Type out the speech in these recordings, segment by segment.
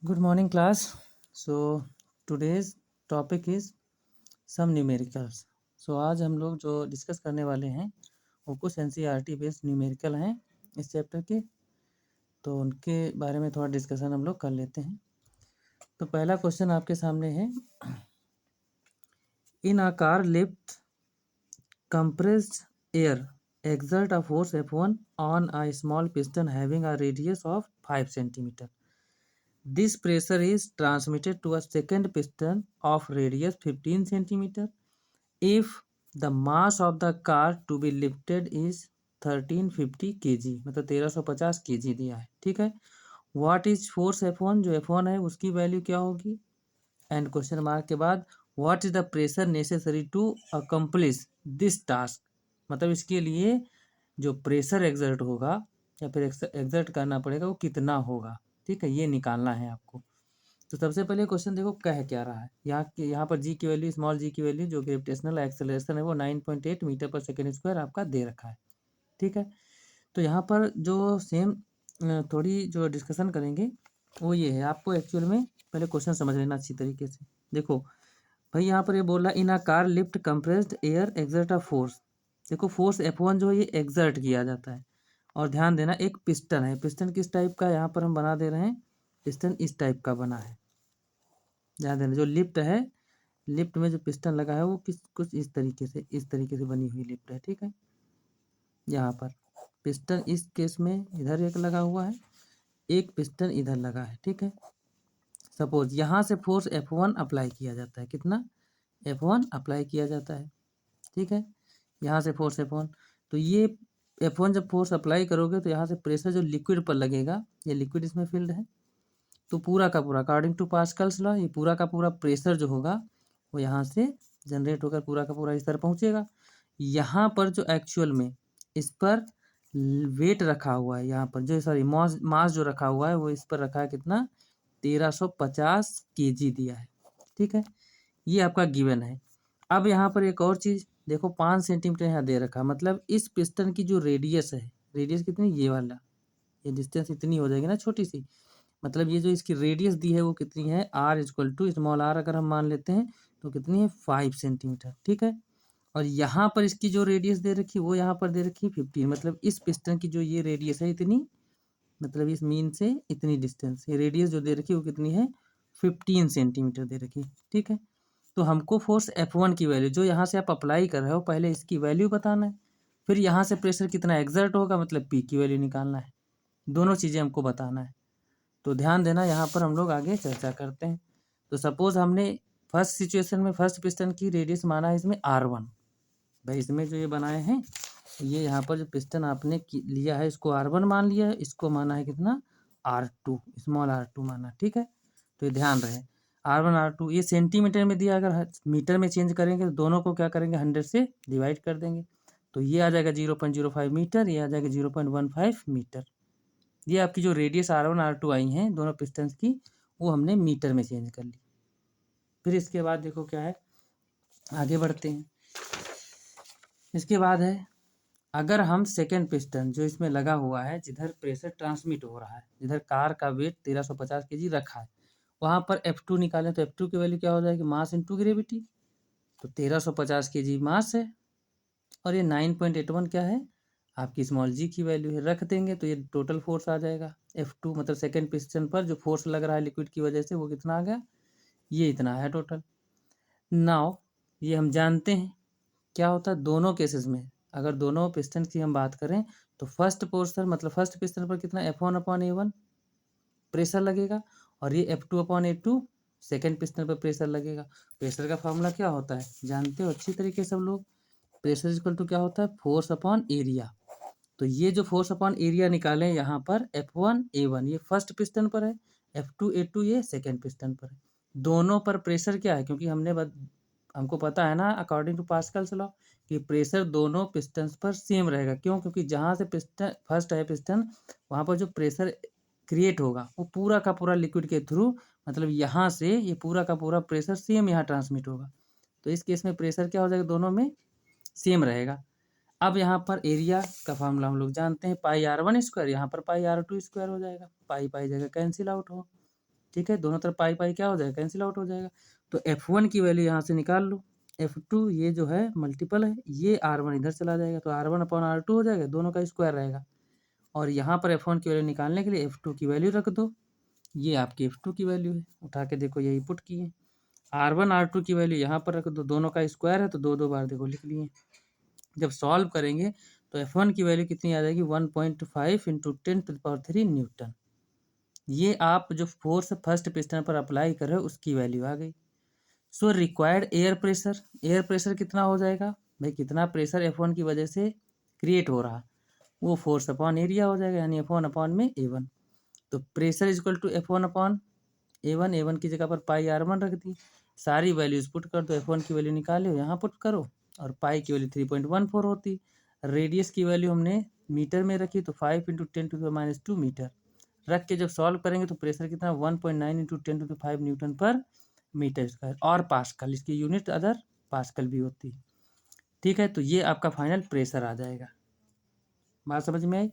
Good morning, class. So today's topic is some numericals. So आज हम लोग जो डिस्कस करने वाले हैं वो कुछ NCERT बेस्ड न्यूमेरिकल हैं इस चैप्टर के, तो उनके बारे में थोड़ा डिस्कशन हम लोग कर लेते हैं। तो पहला क्वेश्चन आपके सामने है, in a car lift compressed air exert a force F1 on a small piston having a radius of 5 centimeter. This pressure is transmitted to a second piston of radius 15 centimeter. If the mass of the car to be lifted is 1350 kg, मतलब 1350 kg दिया है, ठीक है। What is force F1, जो F1 है उसकी value क्या होगी, एंड क्वेश्चन मार्क के बाद what is the pressure necessary to accomplish this task, मतलब इसके लिए जो प्रेशर एग्जर्ट होगा या फिर एग्जर्ट करना पड़ेगा वो कितना होगा, ठीक है, ये निकालना है आपको। तो सबसे पहले क्वेश्चन देखो कह क्या रहा है, यहाँ पर जी की वैल्यू, स्मॉल जी की वैल्यू जो ग्रेविटेशनल एक्सेलरेशन है वो 9.8 मीटर पर सेकेंड स्क्वायर आपका दे रखा है, ठीक है। तो यहाँ पर जो सेम थोड़ी जो डिस्कशन करेंगे वो ये है, आपको एक्चुअल में पहले क्वेश्चन समझ लेना अच्छी तरीके से। देखो भाई यहाँ पर ये बोल रहा है, in a car lift compressed air exert a force. देखो फोर्स F1 जो है ये एक्सर्ट किया जाता है, और ध्यान देना एक पिस्टन है। पिस्टन किस टाइप का यहाँ पर हम बना दे रहे हैं, पिस्टन इस टाइप का बना है। ध्यान देना जो लिफ्ट है, लिफ्ट में जो पिस्टन लगा है वो कुछ इस तरीके से बनी हुई लिफ्ट है, ठीक है। यहाँ पर पिस्टन इस केस में इधर एक लगा हुआ है, एक पिस्टन इधर लगा है, ठीक है। सपोज यहाँ से फोर्स F1 अप्लाई किया जाता है, कितना F1 अप्लाई किया जाता है, ठीक है। यहाँ से फोर्स F1, तो ये F1 जब फोर्स अप्लाई करोगे तो यहाँ से प्रेशर जो लिक्विड पर लगेगा, ये लिक्विड इसमें फील्ड है, तो पूरा का पूरा अकॉर्डिंग टू पास्कल्स लॉ ये पूरा का पूरा प्रेशर जो होगा वो यहाँ से जनरेट होकर पूरा का पूरा इस तरह पहुँचेगा। यहाँ पर जो एक्चुअल में इस पर वेट रखा हुआ है, यहाँ पर जो सॉरी मास जो रखा हुआ है वो इस पर रखा है कितना, 1350 kg दिया है, ठीक है। ये आपका गिवन है। अब यहाँ पर एक और चीज़ देखो, 5 सेंटीमीटर यहाँ दे रखा, मतलब इस पिस्टन की जो रेडियस है, रेडियस कितनी, ये वाला, ये डिस्टेंस इतनी हो जाएगी ना छोटी सी, मतलब ये जो इसकी रेडियस दी है वो कितनी है, R equal to small R अगर हम मान लेते हैं तो कितनी है 5 सेंटीमीटर, ठीक है। और यहाँ पर इसकी जो रेडियस दे रखी है वो यहाँ पर दे रखी है 15, मतलब इस पिस्टन की जो ये रेडियस है इतनी, मतलब इस मीन से इतनी डिस्टेंस, ये रेडियस जो दे रखी है वो कितनी है 15 सेंटीमीटर दे रखी है, ठीक है। तो हमको फोर्स F1 की वैल्यू जो यहाँ से आप अप्लाई कर रहे हो पहले इसकी वैल्यू बताना है, फिर यहाँ से प्रेशर कितना एग्जर्ट होगा मतलब P की वैल्यू निकालना है, दोनों चीज़ें हमको बताना है। तो ध्यान देना, यहाँ पर हम लोग आगे चर्चा करते हैं। तो सपोज हमने फर्स्ट सिचुएशन में फर्स्ट पिस्टन की रेडियस माना है इसमें R1, भाई इसमें जो ये बनाए हैं ये यहाँ पर जो पिस्टन आपने लिया है इसको R1 मान लिया है, इसको माना है कितना R2, स्मॉल R2 माना, ठीक है। तो ये ध्यान रहे R1 R2 ये सेंटीमीटर में दिया, अगर मीटर में चेंज करेंगे तो दोनों को क्या करेंगे 100 से डिवाइड कर देंगे, तो ये आ जाएगा 0.05 मीटर, ये आ जाएगा 0.15 मीटर। ये आपकी जो रेडियस R1 R2 आई हैं दोनों पिस्टन्स की वो हमने मीटर में चेंज कर ली। फिर इसके बाद देखो क्या है, आगे बढ़ते हैं। इसके बाद है, अगर हम सेकेंड पिस्टन जो इसमें लगा हुआ है जिधर प्रेशर ट्रांसमिट हो रहा है, जिधर कार का वेट 1350 kg रखा है, वहाँ पर F2 निकालें तो F2 की वैल्यू क्या हो जाएगी, मास इंटू ग्रेविटी। तो 1350 kg मास है और ये 9.81 क्या है आपकी स्मॉल जी की वैल्यू है, रख देंगे तो ये टोटल फोर्स आ जाएगा F2, मतलब सेकेंड पिस्टन पर जो फोर्स लग रहा है लिक्विड की वजह से वो कितना आ गया, ये इतना है टोटल। नाउ ये हम जानते हैं क्या होता है दोनों केसेस में, अगर दोनों पिस्टन की हम बात करें तो फर्स्ट पोर्शन मतलब फर्स्ट पिस्टन पर कितना F1/A1 प्रेशर लगेगा, और ये F2/A2 सेकेंड पिस्टन पर प्रेशर लगेगा। प्रेशर का फॉर्मूला क्या होता है जानते हो अच्छी तरीके से सब लोग, प्रेशर इक्वल टू क्या होता है, फोर्स अपॉन एरिया। तो ये जो फोर्स अपॉन एरिया निकालें यहाँ पर F1/A1 ये फर्स्ट पिस्टन पर है, F2/A2 ये सेकेंड पिस्टन पर है। दोनों पर प्रेशर क्या है, क्योंकि हमको पता है ना अकॉर्डिंग टू पास्कल्स लॉ कि प्रेशर दोनों पिस्टन्स पर सेम रहेगा। क्यों, क्योंकि जहाँ से पिस्टन फर्स्ट है पिस्टन वहाँ पर जो प्रेशर क्रिएट होगा वो पूरा का पूरा लिक्विड के थ्रू, मतलब यहाँ से ये पूरा का पूरा प्रेशर सेम यहाँ ट्रांसमिट होगा। तो इस केस में प्रेशर क्या हो जाएगा, दोनों में सेम रहेगा। अब यहाँ पर एरिया का फॉर्मूला हम लोग जानते हैं, पाई R1 स्क्वायर, यहाँ पर पाई R2 स्क्वायर हो जाएगा, पाई पाई जगह कैंसिल आउट हो, ठीक है, दोनों तरफ पाई पाई क्या हो जाएगा, कैंसिल आउट हो जाएगा। तो F1 की वैल्यू यहाँ से निकाल लो, F2 ये जो है मल्टीपल है, ये R1 इधर चला जाएगा तो R1 अपॉन R2 हो जाएगा, दोनों का स्क्वायर रहेगा। और यहाँ पर F1 की वैल्यू निकालने के लिए F2 की वैल्यू रख दो, ये आपकी F2 की वैल्यू है, उठा के देखो यही पुट किए। R1 R2 की वैल्यू यहाँ पर रख दो, दोनों का स्क्वायर है तो दो दो बार देखो लिख लिए। जब सॉल्व करेंगे तो F1 की वैल्यू कितनी आ जाएगी, 1.5 इंटू 10⁻³ न्यूटन। ये आप जो फोर्स फर्स्ट पिस्टन पर अप्लाई कर रहे हो उसकी वैल्यू आ गई। So required air pressure, air pressure कितना हो जाएगा भाई, कितना प्रेशर F1 की वजह से क्रिएट हो रहा, वो फोर्स अपॉन एरिया हो जाएगा, यानी F1 अपॉन में A1। तो pressure is equal to F1 upon A1, A1 की जगह पर पाई R1 रख दी, सारी वैल्यूज पुट कर दो, F1 की वैल्यू निकालो यहाँ पुट करो, और पाई की वैल्यू 3.14 होती। रेडियस की वैल्यू हमने मीटर में रखी तो 5 इंटू 10⁻² मीटर रख के जब सॉल्व करेंगे तो प्रेशर कितना 1.9 इंटू 10⁵ न्यूटन पर मीटर स्क्वायर, और पास्कल, इसकी यूनिट अदर पास्कल भी होती है। ठीक है, तो ये आपका फाइनल प्रेशर आ जाएगा। बात समझ में आई।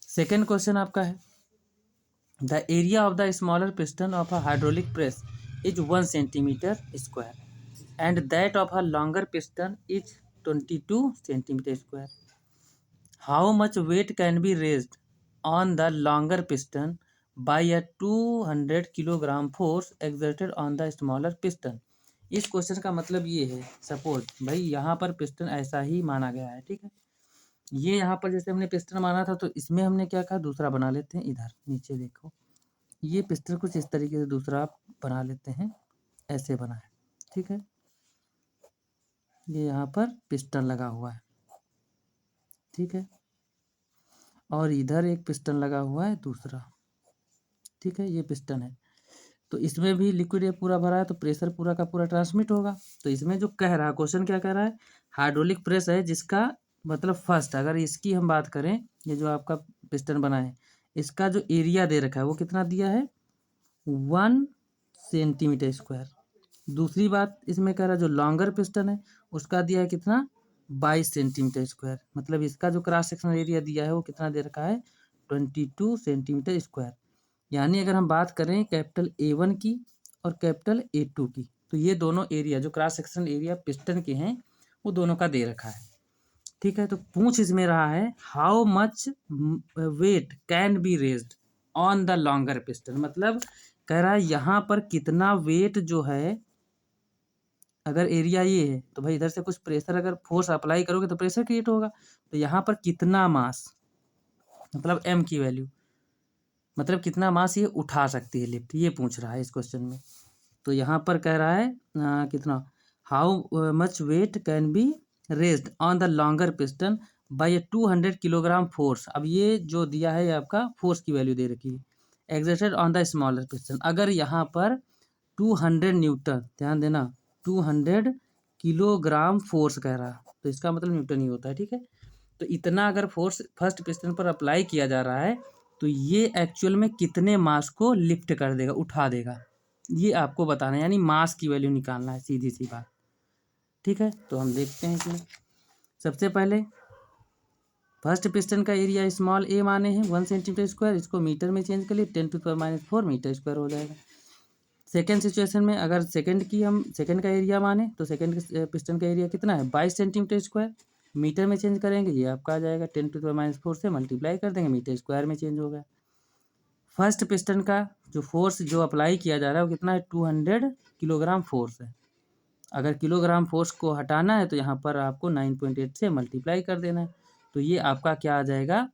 सेकेंड क्वेश्चन आपका है, the area of the smaller piston of a hydraulic press is 1 centimetre square and that of a longer piston is 22 centimetre square. How much weight can be raised on the longer piston by a 200 kilogram force exerted on the smaller piston. इस question का मतलब ये है, suppose भाई यहाँ पर piston ऐसा ही माना गया है, ठीक है, ये यहाँ पर जैसे हमने पिस्टन माना था तो इसमें हमने क्या कहा, दूसरा बना लेते हैं। इधर नीचे देखो, ये पिस्टन कुछ इस तरीके से दूसरा बना लेते हैं, ऐसे बना है, ठीक है, ये यहाँ पर पिस्टन लगा हुआ है, ठीक है, और इधर एक पिस्टन लगा हुआ है दूसरा, ठीक है, ये पिस्टन है। तो इसमें भी लिक्विड पूरा भरा है तो प्रेशर पूरा का पूरा ट्रांसमिट होगा। तो इसमें जो कह रहा है, क्वेश्चन क्या कह रहा है, हाइड्रोलिक प्रेस है जिसका मतलब फर्स्ट, अगर इसकी हम बात करें, ये जो आपका पिस्टन बना है इसका जो एरिया दे रखा है वो कितना दिया है, 1 सेंटीमीटर स्क्वायर। दूसरी बात इसमें कह रहा है जो लॉन्गर पिस्टन है उसका दिया है कितना, 22 सेंटीमीटर स्क्वायर, मतलब इसका जो क्रॉस सेक्शनल एरिया दिया है वो कितना दे रखा है, 22 सेंटीमीटर स्क्वायर। यानी अगर हम बात करें कैपिटल A1 की और कैपिटल A2 की, तो ये दोनों एरिया जो क्रॉस सेक्शनल एरिया पिस्टन के हैं वो दोनों का दे रखा है, ठीक है। तो पूछ इसमें रहा है how much weight can be raised on the longer piston, मतलब कह रहा है यहाँ पर कितना वेट जो है, अगर एरिया ये है तो भाई इधर से कुछ प्रेशर अगर फोर्स अप्लाई करोगे तो प्रेशर क्रिएट होगा, तो यहाँ पर कितना मास, मतलब m की वैल्यू, मतलब कितना मास ये उठा सकती है लिफ्ट, ये पूछ रहा है इस क्वेश्चन में। तो यहाँ पर कह रहा है कितना, how much weight can be raised on the longer piston by 200 kilogram force. अब ये जो दिया है ये आपका फोर्स की वैल्यू दे रखी है, exerted on the smaller piston. अगर यहाँ पर 200 न्यूटन, ध्यान देना 200 किलोग्राम फोर्स कह रहा है तो इसका मतलब न्यूटन ही होता है, ठीक है। तो इतना अगर फोर्स फर्स्ट पिस्टन पर अप्लाई किया जा रहा है तो ये एक्चुअल में कितने मास को लिफ्ट कर देगा, उठा देगा, ये आपको बताना है, यानी मास की वैल्यू निकालना है, सीधी सी बात, ठीक है। तो हम देखते हैं इसमें, सबसे पहले फर्स्ट पिस्टन का एरिया स्मॉल ए माने हैं 1 सेंटीमीटर स्क्वायर, इसको मीटर में चेंज कर लिए 10⁻⁴ मीटर स्क्वायर हो जाएगा। सेकेंड सिचुएशन में अगर सेकेंड की हम सेकेंड का एरिया माने तो सेकेंड पिस्टन का एरिया कितना है, 22 सेंटीमीटर स्क्वायर, मीटर में चेंज करेंगे ये आपका आ जाएगा 10⁻⁴ से मल्टीप्लाई कर देंगे, मीटर स्क्वायर में चेंज हो गया। फर्स्ट पिस्टन का जो फोर्स जो अप्लाई किया जा रहा है वो कितना है, 200 किलोग्राम फोर्स है। अगर किलोग्राम फोर्स को हटाना है तो यहाँ पर आपको 9.8 से मल्टीप्लाई कर देना है, तो ये आपका क्या आ जाएगा,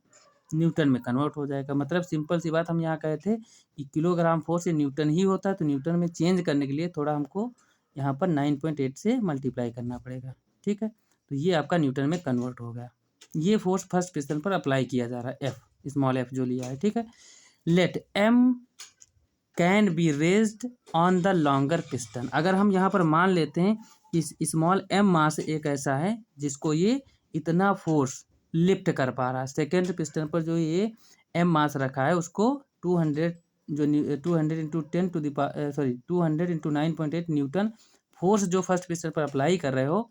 न्यूटन में कन्वर्ट हो जाएगा। मतलब सिंपल सी बात, हम यहाँ कहे थे कि किलोग्राम फोर्स ये न्यूटन ही होता है, तो न्यूटन में चेंज करने के लिए थोड़ा हमको यहाँ पर 9.8 से मल्टीप्लाई करना पड़ेगा, ठीक है। तो ये आपका न्यूटन में कन्वर्ट हो गया। ये फोर्स फर्स्ट पिस्टन पर अप्लाई किया जा रहा है, एफ, स्मॉल एफ जो लिया है, ठीक है। Let M can be raised on the longer piston. अगर हम यहाँ पर मान लेते हैं कि स्मॉल एम मास एक ऐसा है जिसको ये इतना फोर्स लिफ्ट कर पा रहा है, सेकेंड पिस्टन पर जो ये एम मास रखा है उसको 200 जो 200 into 10 to the 200 into 9.8 newton force जो फर्स्ट पिस्टन पर अप्लाई कर रहे हो,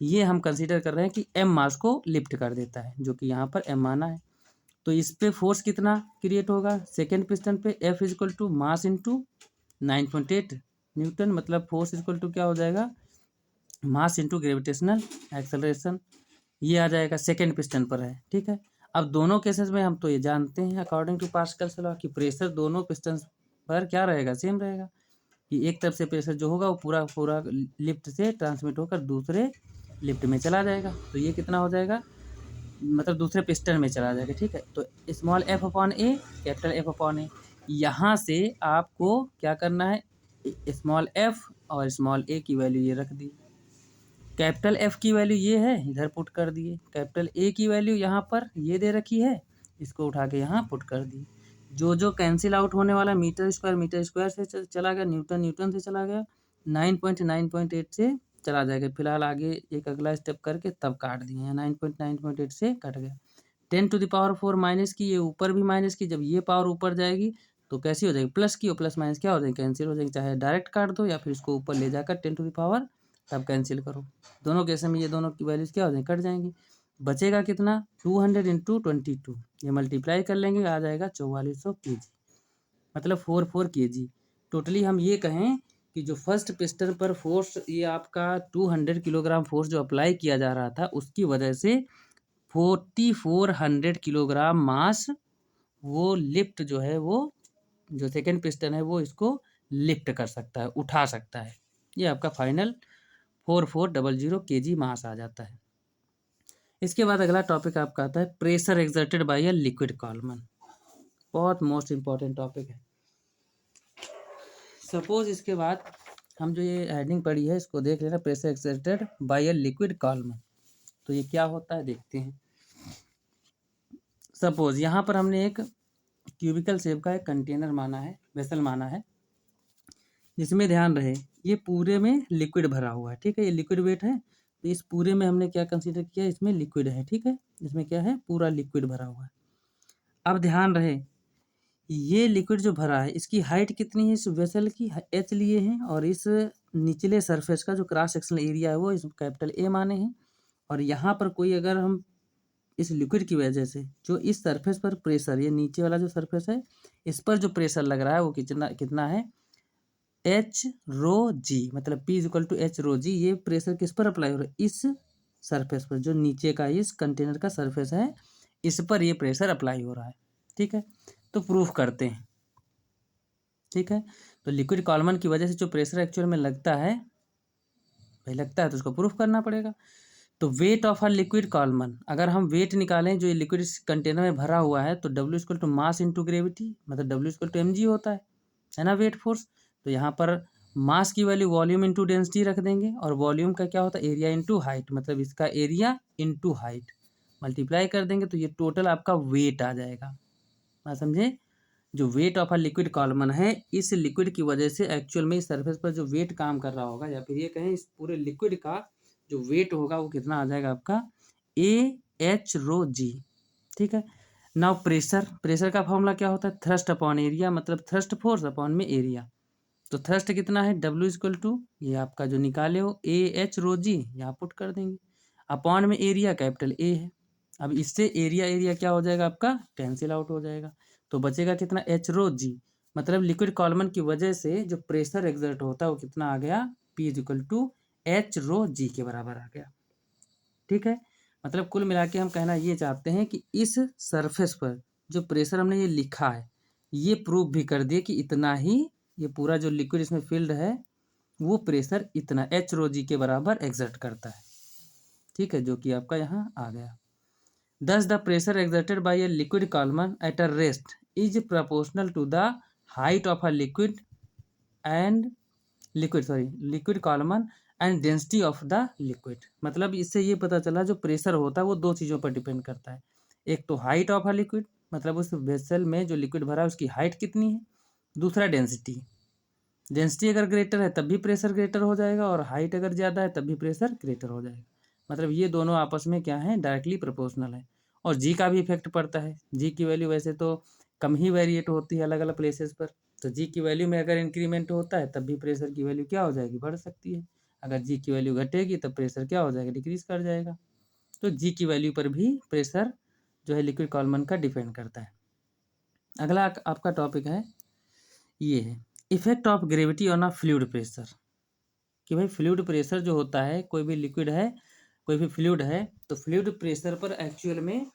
ये हम कंसीडर कर रहे हैं कि एम मास को लिफ्ट कर देता है, जो कि यहाँ पर एम माना है। तो इस पे फोर्स कितना क्रिएट होगा, सेकेंड पिस्टन पे F is equal to mass into 9.8 newton, मतलब फोर्स इक्वल टू क्या हो जाएगा, मास इंटू ग्रेविटेशनल एक्सेलरेशन। ये आ जाएगा, सेकेंड पिस्टन पर है, ठीक है। अब दोनों केसेस में हम तो ये जानते हैं अकॉर्डिंग टू पास्कल्स लॉ कि प्रेशर दोनों पिस्टन पर क्या रहेगा, सेम रहेगा, कि एक तरफ से प्रेशर जो होगा वो पूरा पूरा लिफ्ट से ट्रांसमिट होकर दूसरे लिफ्ट में चला जाएगा। तो ये कितना हो जाएगा, मतलब दूसरे पिस्टन में चला जाएगा, ठीक है। तो स्मॉल एफ अपॉन ए, कैपिटल एफ अपॉन ए, यहाँ से आपको क्या करना है, स्मॉल एफ और स्मॉल ए की वैल्यू ये रख दी, कैपिटल एफ की वैल्यू ये है, इधर पुट कर दिए, कैपिटल ए की वैल्यू यहाँ पर ये दे रखी है, इसको उठा के यहाँ पुट कर दी। जो जो कैंसिल आउट होने वाला, मीटर स्क्वायर से चला गया, न्यूटन न्यूटन से चला गया, 9.9.8 से चला जाएगा। फिलहाल आगे एक अगला स्टेप करके तब काट दिए हैं, 9.9.8 से कट गया। 10⁴ माइनस की, ये ऊपर भी माइनस की, जब ये पावर ऊपर जाएगी तो कैसी हो जाएगी, प्लस की, और प्लस माइनस क्या हो जाएगी, कैंसिल हो जाएगी। चाहे डायरेक्ट काट दो या फिर इसको ऊपर ले जाकर 10⁴ तब कैंसिल करो। दोनों केस में ये दोनों की वैल्यूज क्या हो जाएंगी, कट जाएंगी। बचेगा कितना, 200 × 22, ये मल्टीप्लाई कर लेंगे, आ जाएगा 4400 kg, मतलब 44 kg। टोटली हम ये कहें कि जो फर्स्ट पिस्टन पर फोर्स ये आपका 200 किलोग्राम फोर्स जो अप्लाई किया जा रहा था, उसकी वजह से 4400 किलोग्राम मास वो लिफ्ट जो है, वो जो सेकेंड पिस्टन है वो इसको लिफ्ट कर सकता है, उठा सकता है। ये आपका फाइनल 4400 kg मास आ जाता है। इसके बाद अगला टॉपिक आपका आता है pressure exerted by a liquid कॉलमन। बहुत मोस्ट इंपॉर्टेंट टॉपिक है। सपोज इसके बाद हम जो ये हेडिंग पढ़ी है इसको देख लेना, pressure exerted by a liquid कॉलमन। तो ये क्या होता है देखते हैं। सपोज यहाँ पर हमने एक क्यूबिकल शेप का एक कंटेनर माना है, वेसल माना है, जिसमें ध्यान रहे ये पूरे में लिक्विड भरा हुआ है, ठीक है। ये लिक्विड वेट है, तो इस पूरे में हमने क्या कंसीडर किया, इसमें लिक्विड है, ठीक है। इसमें क्या है, पूरा लिक्विड भरा हुआ है। अब ध्यान रहे ये लिक्विड जो भरा है इसकी हाइट कितनी है, इस वेसल की एच लिए हैं, और इस निचले सरफेस का जो क्रॉस सेक्शनल एरिया है वो इस कैपिटल ए माने हैं। और यहाँ पर कोई अगर हम इस लिक्विड की वजह से जो इस सरफेस पर प्रेशर, ये नीचे वाला जो सरफेस है इस पर जो प्रेशर लग रहा है वो कितना कितना है, एच रो जी, मतलब P = एच रो जी। ये प्रेशर किस पर अप्लाई हो रहा है, इस सरफेस पर, जो नीचे का इस कंटेनर का सरफेस है इस पर ये प्रेशर अप्लाई हो रहा है, ठीक है। तो प्रूफ करते हैं, ठीक है। तो लिक्विड कॉलमन की वजह से जो प्रेशर एक्चुअल में लगता है, भाई लगता है तो उसको प्रूफ करना पड़ेगा। तो वेट ऑफ अ लिक्विड कॉलमन, अगर हम वेट निकालें जो ये लिक्विड इस कंटेनर में भरा हुआ है, तो W = मास इंटू ग्रेविटी, मतलब W = mg होता है ना, वेट फोर्स। तो यहाँ पर मास की वैल्यू वॉल्यूम इंटू डेंसिटी रख देंगे, और वॉल्यूम का क्या होता है, एरिया इंटू हाइट, मतलब इसका एरिया इंटू हाइट मल्टीप्लाई कर देंगे, तो ये टोटल आपका वेट आ जाएगा। बात समझे, जो वेट ऑफ अ लिक्विड कॉलमन है, इस लिक्विड की वजह से एक्चुअल में इस सरफेस पर जो वेट काम कर रहा होगा, या फिर ये कहें इस पूरे लिक्विड का जो वेट होगा वो कितना आ जाएगा आपका, AH रो जी, ठीक है। नाउ प्रेशर का फॉर्मूला क्या होता है, थ्रस्ट अपॉन एरिया, मतलब थ्रस्ट फोर्स अपॉन में एरिया। तो थ्रस्ट कितना है, W = ये आपका जो निकाले हो AH रो जी, यहाँ पुट कर देंगे, अपॉन में एरिया कैपिटल A है। अब इससे एरिया एरिया क्या हो जाएगा आपका, कैंसिल आउट हो जाएगा। तो बचेगा कितना, एच रो जी, मतलब लिक्विड कॉलमन की वजह से जो प्रेशर एक्सर्ट होता है वो कितना आ गया, P = एच रो जी के बराबर आ गया, ठीक है। मतलब कुल मिला के हम कहना ये चाहते हैं कि इस सरफेस पर जो प्रेशर हमने ये लिखा है ये प्रूव भी कर दिए कि इतना ही, ये पूरा जो लिक्विड इसमें फिल्ड है वो प्रेशर इतना एच रो जी के बराबर एक्सर्ट करता है, ठीक है, जो कि आपका यहाँ आ गया। Thus, the pressure exerted by a liquid column at a rest is proportional to the height of a liquid column and density of the liquid। मतलब इससे ये पता चला जो प्रेशर होता है वो दो चीज़ों पर डिपेंड करता है। एक तो हाइट ऑफ अ लिक्विड, मतलब उस वेसल में जो लिक्विड भरा है उसकी हाइट कितनी है। दूसरा डेंसिटी अगर ग्रेटर है तब भी प्रेशर ग्रेटर हो जाएगा, और हाइट अगर ज़्यादा है तब भी प्रेशर ग्रेटर हो जाएगा। मतलब ये दोनों आपस में क्या है, डायरेक्टली प्रोपोर्शनल है। और जी का भी इफेक्ट पड़ता है। जी की वैल्यू वैसे तो कम ही वेरिएट होती है अलग अलग प्लेसेस पर, तो जी की वैल्यू में अगर इंक्रीमेंट होता है तब भी प्रेशर की वैल्यू क्या हो जाएगी, बढ़ सकती है। अगर जी की वैल्यू घटेगी तब प्रेशर क्या हो जाएगा, डिक्रीज कर जाएगा। तो जी की वैल्यू पर भी प्रेशर जो है लिक्विड कॉलमन का डिपेंड करता है। अगला आपका टॉपिक है ये है effect of gravity on a fluid pressure, कि भाई फ्लूइड प्रेशर जो होता है, कोई भी लिक्विड है, कोई भी फ्लूइड है, तो फ्लूइड प्रेशर पर एक्चुअल में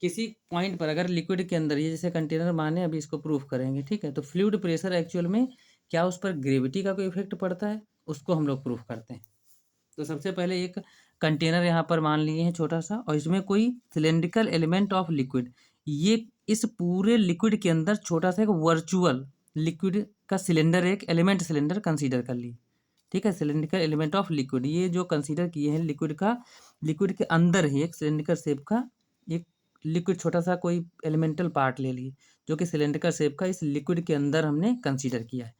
किसी पॉइंट पर अगर लिक्विड के अंदर, ये जैसे कंटेनर माने, अभी इसको प्रूफ करेंगे, ठीक है, तो फ्लूइड प्रेशर एक्चुअल में क्या उस पर ग्रेविटी का कोई इफेक्ट पड़ता है, उसको हम लोग प्रूफ करते हैं। तो सबसे पहले एक कंटेनर यहाँ पर मान लिए हैं छोटा सा, और इसमें कोई सिलेंड्रिकल एलिमेंट ऑफ लिक्विड, ये इस पूरे लिक्विड के अंदर छोटा सा एक वर्चुअल लिक्विड का सिलेंडर, एक एलिमेंट सिलेंडर कंसीडर कर लिए, ठीक है, सिलेंड्रिकल एलिमेंट ऑफ लिक्विड, ये जो कंसीडर किए हैं लिक्विड का, लिक्विड के अंदर ही एक सिलेंड्रिकल शेप का एक लिक्विड छोटा सा कोई एलिमेंटल पार्ट ले लिए, जो कि सिलेंड्रिकल शेप का इस लिक्विड के अंदर हमने कंसीडर किया है।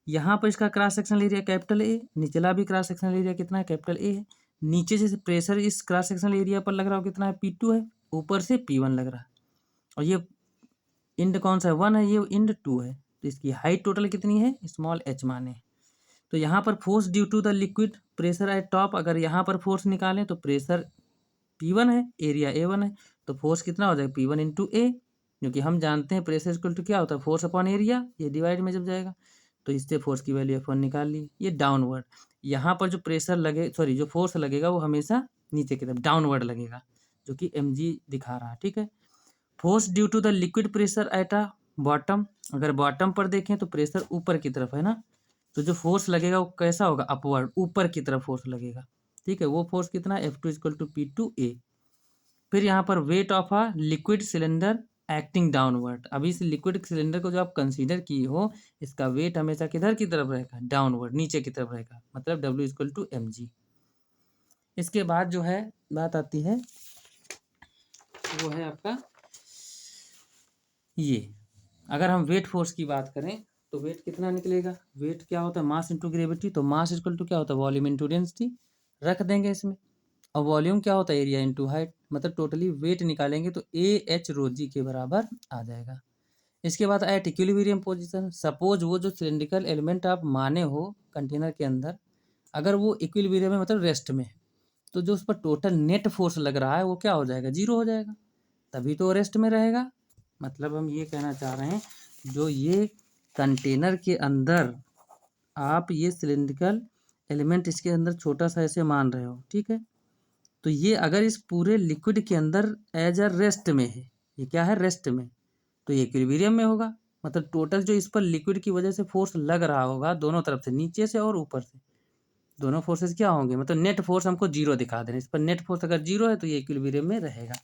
यहाँ पर इसका cross sectional area capital A, निचला भी क्रॉस सेक्शनल एरिया कितना है, कैपिटल ए है। नीचे से प्रेशर इस क्रॉस सेक्शनल एरिया पर लग रहा हो कितना है, P2 है, ऊपर से P1 लग रहा है, और ये इंड कौन सा है, 1 है, ये इंड 2 है, तो इसकी हाइट टोटल कितनी है, स्मॉल h माने। तो यहाँ पर force due to the liquid pressure at top, अगर यहाँ पर फोर्स निकालें तो प्रेशर P1 है, एरिया A1 है, तो फोर्स कितना हो जाएगा, P1 इंटू ए, क्योंकि हम जानते हैं प्रेशर इक्वल टू क्या होता है, फोर्स अपॉन एरिया, ये डिवाइड में जब जाएगा, तो इससे फोर्स की वैल्यू F1 निकाल ली। ये डाउनवर्ड, यहाँ पर जो प्रेशर लगे, सॉरी जो फोर्स लगेगा वो हमेशा नीचे की तरफ डाउनवर्ड लगेगा, जो कि mg दिखा रहा है, ठीक है। Force due to the liquid pressure at a bottom, अगर बॉटम पर देखें तो प्रेशर ऊपर की तरफ है ना, तो जो फोर्स लगेगा वो कैसा होगा, अपवर्ड, ऊपर की तरफ फोर्स लगेगा, ठीक है, वो फोर्स कितना है, F2 इक्वल टू P2A। फिर यहाँ पर weight of a liquid cylinder acting downward, अभी इस लिक्विड सिलेंडर को जो आप कंसीडर किए हो, इसका वेट हमेशा किधर की तरफ रहेगा, डाउनवर्ड, नीचे की तरफ रहेगा, मतलब W इक्वल टू mg। इसके बाद जो है बात आती है, वो है आपका ये, अगर हम वेट फोर्स की बात करें तो वेट कितना निकलेगा, वेट क्या होता है, मास इंटू ग्रेविटी, तो मास इक्वल टू क्या होता है, वॉल्यूम इंटू डेंसिटी, रख देंगे इसमें, और वॉल्यूम क्या होता है, एरिया इंटू हाइट, मतलब टोटली वेट निकालेंगे तो AH rho g के बराबर आ जाएगा। इसके बाद एट इक्विलिब्रियम पोजीशन, सपोज वो जो सिलेंड्रिकल एलिमेंट आप माने हो कंटेनर के अंदर, अगर वो इक्विलिब्रियम में मतलब रेस्ट में है, तो जो उस पर टोटल नेट फोर्स लग रहा है वो क्या हो जाएगा, जीरो हो जाएगा, तभी तो रेस्ट में रहेगा। मतलब हम ये कहना चाह रहे हैं, जो ये कंटेनर के अंदर आप ये सिलेंड्रिकल एलिमेंट इसके अंदर छोटा सा ऐसे मान रहे हो, ठीक है, तो ये अगर इस पूरे लिक्विड के अंदर एज अ रेस्ट में है, ये क्या है, रेस्ट में, तो ये इक्विलिब्रियम में होगा, मतलब टोटल जो इस पर लिक्विड की वजह से फोर्स लग रहा होगा दोनों तरफ से, नीचे से और ऊपर से, दोनों फोर्सेस क्या होंगे, मतलब नेट फोर्स हमको जीरो दिखा दे रहे हैं, इस पर नेट फोर्स अगर जीरो है तो ये इक्विलिब्रियम में रहेगा।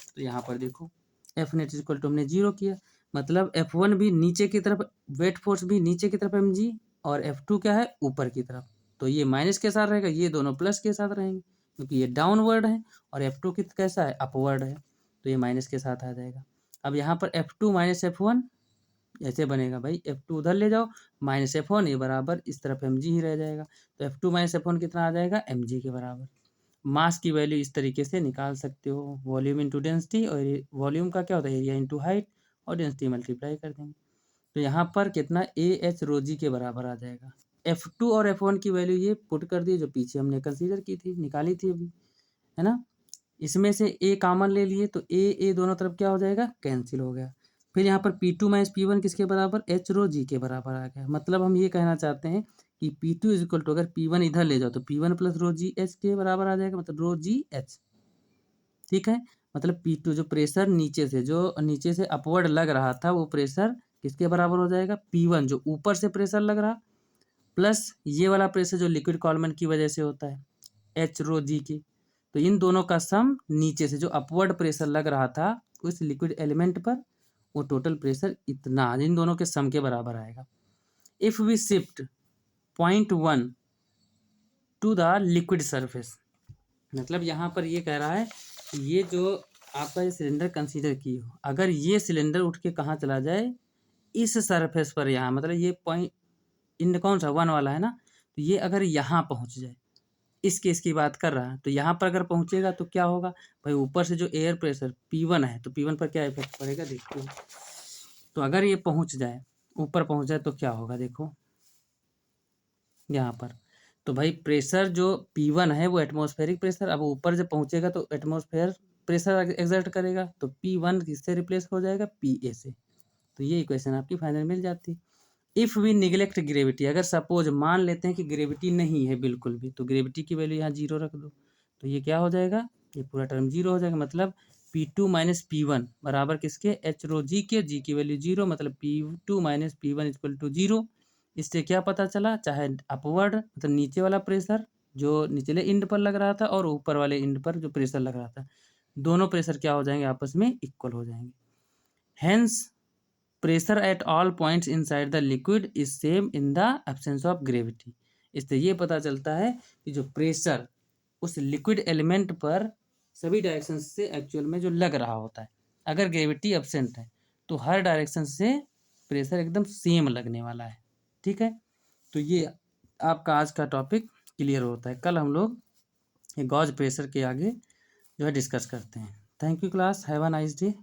तो यहाँ पर देखो एफ नेट इक्वल टू हमने जीरो किया, मतलब F1 भी नीचे की तरफ, वेट फोर्स भी नीचे की तरफ mg, और F2 क्या है, ऊपर की तरफ, तो ये माइनस के साथ रहेगा, ये दोनों प्लस के साथ रहेंगे, क्योंकि ये डाउनवर्ड है और F2 कैसा है, अपवर्ड है, तो ये माइनस के साथ आ जाएगा। अब यहाँ पर F2 माइनस F1 ऐसे बनेगा भाई, F2 उधर ले जाओ, माइनस F1 ये बराबर इस तरफ mg ही रह जाएगा, तो F2 माइनस F1 कितना आ जाएगा, mg के बराबर। मास की वैल्यू इस तरीके से निकाल सकते हो, वॉल्यूम इंटू डेंसिटी, और वॉल्यूम का क्या होता है, एरिया इंटू हाइट, और डेंसिटी मल्टीप्लाई कर देंगे, तो यहाँ पर कितना AH rho g के बराबर आ जाएगा। F2 और F1 की वैल्यू ये पुट कर दी, जो पीछे हमने कंसीडर की थी, निकाली थी अभी, है ना, इसमें से A कॉमन ले लिए तो A दोनों तरफ क्या हो जाएगा, कैंसिल हो गया। फिर यहाँ पर P2 माइनस P1 किसके बराबर, H rho g के बराबर आ गया। मतलब हम ये कहना चाहते हैं कि P2 इज इक्वल टू, अगर P1 इधर ले जाओ तो P1 प्लस रो जी एच के बराबर आ जाएगा, मतलब रो जी एच, ठीक है। मतलब P2 जो प्रेशर नीचे से, जो नीचे से अपवर्ड लग रहा था, वो प्रेशर किसके बराबर हो जाएगा, P1 जो ऊपर से प्रेशर लग रहा, प्लस ये वाला प्रेशर जो लिक्विड कॉलमन की वजह से होता है, H रो जी की, तो इन दोनों का सम नीचे से जो अपवर्ड प्रेशर लग रहा था उस लिक्विड एलिमेंट पर, वो टोटल प्रेशर इतना इन दोनों के सम के बराबर आएगा। If we shift 0.1 to the liquid surface, मतलब यहाँ पर ये कह रहा है कि ये जो आपका ये सिलेंडर कंसीडर किए हो, अगर ये सिलेंडर उठ के कहाँ चला जाए, इस सरफेस पर, यहाँ मतलब ये पॉइंट इन कौन सा 1 वाला है ना, तो ये अगर यहाँ पहुँच जाए, इस केस की बात कर रहा है, तो यहाँ पर अगर पहुँचेगा तो क्या होगा भाई, ऊपर से जो एयर प्रेशर P1 है, तो P1 पर क्या इफेक्ट पड़ेगा, देखो, तो अगर ये पहुँच जाए, ऊपर पहुँच जाए तो क्या होगा, देखो यहाँ पर, तो भाई प्रेशर जो P1 है वो एटमॉस्फेरिक प्रेशर, अब ऊपर जब पहुँचेगा तो एटमॉस्फेयर प्रेशर एक्सर्ट करेगा, तो P1 किससे रिप्लेस हो जाएगा, PA से, तो ये इक्वेशन आपकी फाइनल मिल जाती है। इफ़ वी निगलेक्ट ग्रेविटी, अगर सपोज मान लेते हैं कि ग्रेविटी नहीं है बिल्कुल भी, तो ग्रेविटी की वैल्यू यहाँ 0 रख दो, तो ये क्या हो जाएगा, ये पूरा टर्म 0 हो जाएगा। मतलब P2 माइनस P1 बराबर किसके, एच रो जी के, जी की वैल्यू 0, मतलब P2 minus P1 equal to 0। इससे क्या पता चला, चाहे अपवर्ड मतलब नीचे वाला प्रेशर जो निचले इंड पर लग रहा था और ऊपर वाले इंड पर जो प्रेशर लग रहा था, दोनों प्रेशर क्या हो जाएंगे, आपस में इक्वल हो जाएंगे। Hence pressure at all points inside the liquid is same in the absence of gravity. इससे ये पता चलता है कि जो प्रेशर उस लिक्विड एलिमेंट पर सभी डायरेक्शन से एक्चुअल में जो लग रहा होता है, अगर ग्रेविटी एब्सेंट है तो हर डायरेक्शन से प्रेशर एकदम सेम लगने वाला है। ठीक है, तो ये आपका आज का टॉपिक क्लियर होता है। कल हम लोग ये गॉज प्रेशर के आगे जो है डिस्कस करते हैं। Thank you class, have a nice day.